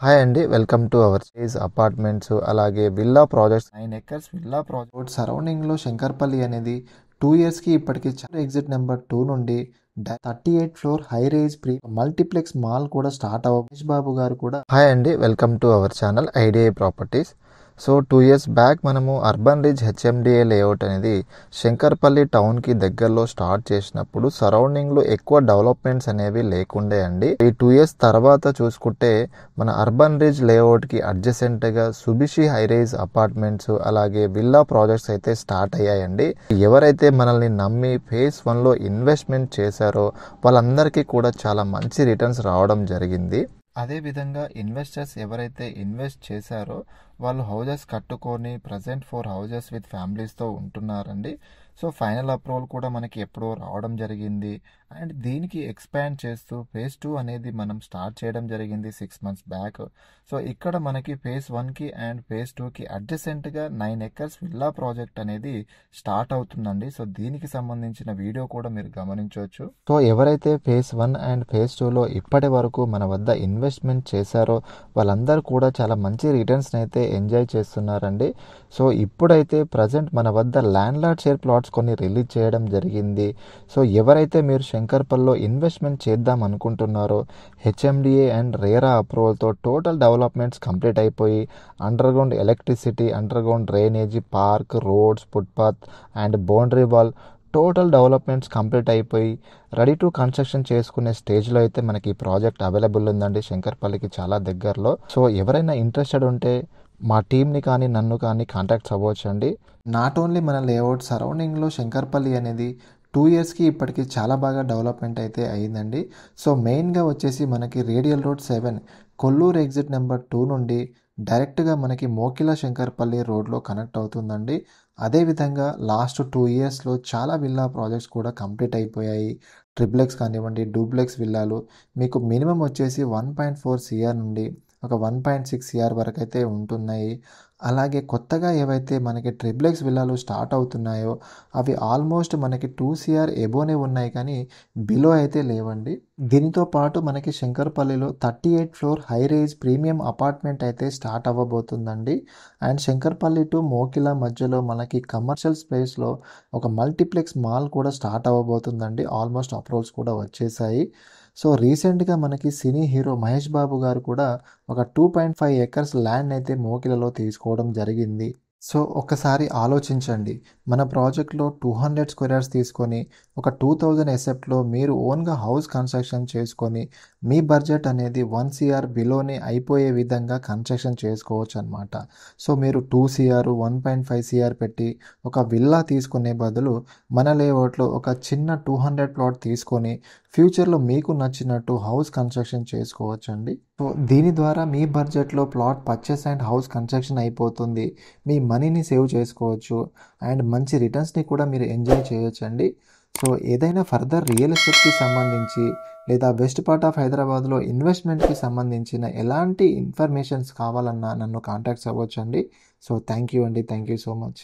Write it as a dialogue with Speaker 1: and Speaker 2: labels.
Speaker 1: Hi అండి. Welcome to our Chase apartments అలాగే villa projects 9 acres villa project సరౌండింగ్లో శంకర్పల్లి అనేది 2 ఇయర్స్కి ఇప్పటికి చాలా ఎగ్జిట్ నెంబర్ 2 నుండి 38 floor high raise pre multiplex mall కూడా స్టార్ట్ మహేష్ బాబు గారు కూడా హాయ్ అండి. Welcome to our channel IDI properties. So 2 years back మనము అర్బన్ రిజ్ హెచ్ఎండిఏ లేఅవుట్ అనేది శంకర్పల్లి టౌన్కి దగ్గరలో స్టార్ట్ చేసినప్పుడు సరౌండింగ్లో ఎక్కువ డెవలప్మెంట్స్ అనేవి లేకుండే అండి. ఈ 2 ఇయర్స్ తర్వాత చూసుకుంటే మన అర్బన్ రిజ్ లేఅవుట్కి అడ్జసెంట్గా సుబిషి హైరైజ్ అపార్ట్మెంట్స్ అలాగే విల్లా ప్రాజెక్ట్స్ అయితే స్టార్ట్ అయ్యాయండి. ఎవరైతే మనల్ని నమ్మి ఫేజ్ 1లో ఇన్వెస్ట్మెంట్ చేశారో వాళ్ళందరికీ కూడా చాలా మంచి రిటర్న్స్ రావడం జరిగింది. అదేవిధంగా ఇన్వెస్టర్స్ ఎవరైతే ఇన్వెస్ట్ చేశారో వాళ్ళు హౌజెస్ కట్టుకొని ప్రజెంట్ 4 హౌజెస్ విత్ ఫ్యామిలీస్తో ఉంటున్నారండి. సో ఫైనల్ అప్రూవల్ కూడా మనకి ఎప్పుడో రావడం జరిగింది. అండ్ దీనికి ఎక్స్పాండ్ చేస్తూ ఫేజ్ 2 అనేది మనం స్టార్ట్ చేయడం జరిగింది 6 months బ్యాక్. సో ఇక్కడ మనకి ఫేజ్ 1కి అండ్ ఫేజ్ 2కి అడ్జసెంట్గా 9 ఎకర్స్ విల్లా ప్రాజెక్ట్ అనేది స్టార్ట్ అవుతుందండి. సో దీనికి సంబంధించిన వీడియో కూడా మీరు గమనించవచ్చు. సో ఎవరైతే ఫేజ్ 1 అండ్ ఫేజ్ 2లో ఇప్పటి వరకు మన వద్ద ఇన్వెస్ట్మెంట్ చేశారో వాళ్ళందరూ కూడా చాలా మంచి రిటర్న్స్ అయితే ఎంజాయ్ చేస్తున్నారండి. సో ఇప్పుడైతే ప్రజెంట్ మన వద్ద ల్యాండ్ లార్డ్ షేర్ ప్లాట్స్ కొన్ని రిలీజ్ చేయడం జరిగింది. సో ఎవరైతే మీరు శంకర్పల్లిలో ఇన్వెస్ట్మెంట్ చేద్దాం అనుకుంటున్నారో హెచ్ఎండిఏ అండ్ రేరా అప్రూవల్తో టోటల్ డెవలప్మెంట్స్ కంప్లీట్ అయిపోయి underground electricity, underground drainage, park, roads, footpath and boundary wall total developments complete అయిపోయి రెడీ టు కన్స్ట్రక్షన్ చేసుకునే స్టేజ్లో అయితే మనకి ఈ ప్రాజెక్ట్ అవైలబుల్ ఉందండి శంకర్పల్లికి చాలా దగ్గరలో. సో ఎవరైనా ఇంట్రెస్టెడ్ ఉంటే మా టీంని కానీ నన్ను కానీ కాంటాక్ట్స్ అవ్వచ్చు అండి. నాట్ ఓన్లీ మన లేఅవుట్ సరౌండింగ్లో శంకర్పల్లి అనేది 2 ఇయర్స్కి ఇప్పటికి చాలా బాగా డెవలప్మెంట్ అయితే అయ్యిందండి. సో మెయిన్గా వచ్చేసి మనకి radial road 7 Kollur exit number 2 నుండి డైరెక్ట్గా మనకి మోకిలా శంకర్పల్లి రోడ్లో కనెక్ట్ అవుతుందండి. అదేవిధంగా లాస్ట్ 2 ఇయర్స్లో చాలా విల్లా ప్రాజెక్ట్స్ కూడా కంప్లీట్ అయిపోయాయి. ట్రిప్లెక్స్ కానివ్వండి, డూప్లెక్స్ విల్లాలు మీకు మినిమం వచ్చేసి 1.4 CR నుండి ఒక 1.6 CR వరకు అయితే ఉంటున్నాయి. అలాగే కొత్తగా ఏవైతే మనకి ట్రిప్లెక్స్ విల్లాలు స్టార్ట్ అవుతున్నాయో అవి ఆల్మోస్ట్ మనకి 2 CR ఎబోనే ఉన్నాయి కానీ బిలో అయితే లేవండి. దీనితో పాటు మనకి శంకర్పల్లిలో 38 floor high rise premium apartment అయితే స్టార్ట్ అవ్వబోతుందండి. అండ్ శంకర్పల్లి టు మోకిలా మధ్యలో మనకి కమర్షియల్ స్పేస్లో ఒక మల్టీప్లెక్స్ మాల్ కూడా స్టార్ట్ అవ్వబోతుందండి. ఆల్మోస్ట్ అప్రూవల్స్ కూడా వచ్చేసాయి. సో రీసెంట్గా మనకి సినీ హీరో మహేష్ బాబు గారు కూడా ఒక 2.5 ఎకర్స్ ల్యాండ్ అయితే మోకిలలో తీసుకోవడం జరిగింది. సో ఒక్కసారి ఆలోచించండి, మన ప్రాజెక్ట్లో 200 స్క్వేర్ యార్డ్స్ తీసుకొని ఒక 2000 ఎసెప్ట్లో మీరు ఓన్గా హౌస్ కన్స్ట్రక్షన్ చేసుకొని మీ బడ్జెట్ అనేది 1 CR బిలోనే అయిపోయే విధంగా కన్స్ట్రక్షన్ చేసుకోవచ్చు అనమాట. సో మీరు 2 CR 1.5 CR పెట్టి ఒక విల్లా తీసుకునే బదులు మన లేఅవుట్లో ఒక చిన్న 200 ప్లాట్ తీసుకొని ఫ్యూచర్లో మీకు నచ్చినట్టు హౌస్ కన్స్ట్రక్షన్ చేసుకోవచ్చండి. సో దీని ద్వారా మీ బడ్జెట్లో plot purchase and house construction అయిపోతుంది. మీ మనీని సేవ్ చేసుకోవచ్చు అండ్ మంచి రిటర్న్స్ని కూడా మీరు ఎంజాయ్ చేయొచ్చండి. సో ఏదైనా ఫర్దర్ రియల్ ఎస్టేట్కి సంబంధించి లేదా వెస్ట్ పార్ట్ ఆఫ్ హైదరాబాద్లో ఇన్వెస్ట్మెంట్కి సంబంధించిన ఎలాంటి ఇన్ఫర్మేషన్స్ కావాలన్నా నన్ను కాంటాక్ట్స్ అవ్వచ్చండి. సో థ్యాంక్ యూ అండి. Thank you so much.